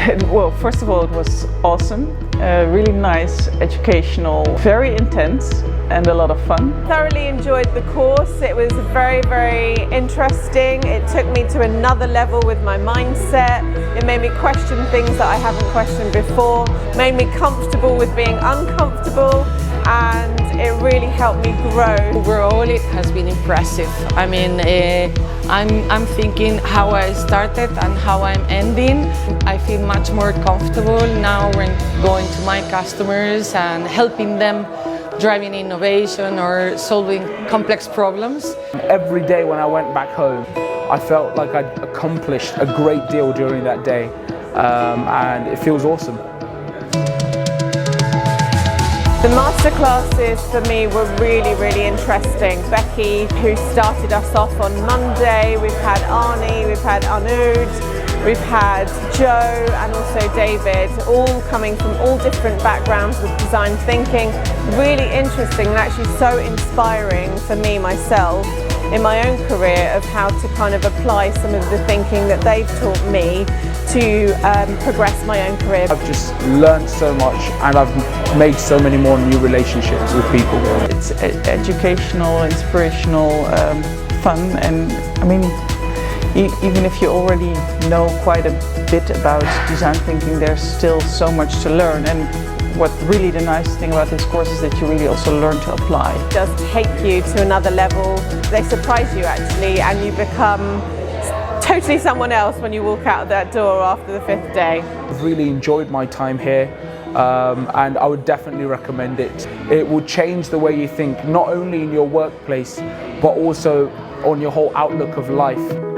Well, first of all, it was awesome, really nice, educational, very intense and a lot of fun. Thoroughly enjoyed the course. It was very, very interesting. It took me to another level with my mindset. It made me question things that I haven't questioned before, made me comfortable with being uncomfortable, and it really helped me grow. Overall, it has been impressive. I mean, I'm thinking how I started and how I'm ending. I feel much more comfortable now when going to my customers and helping them driving innovation or solving complex problems. Every day when I went back home, I felt like I'd accomplished a great deal during that day, and it feels awesome. The masterclasses for me were really, really interesting. Becky, who started us off on Monday, we've had Arnie, we've had Anud, we've had Joe and also David, all coming from all different backgrounds with design thinking. Really interesting and actually so inspiring for me myself in my own career of how to kind of apply some of the thinking that they've taught me to progress my own career. I've just learned so much and I've made so many more new relationships with people. It's educational, inspirational, fun, and I mean, even if you already know quite a bit about design thinking, there's still so much to learn. And what really the nice thing about this course is that you really also learn to apply. It does take you to another level. They surprise you actually, and you become totally someone else when you walk out of that door after the 5th day. I've really enjoyed my time here, and I would definitely recommend it. It will change the way you think, not only in your workplace, but also on your whole outlook of life.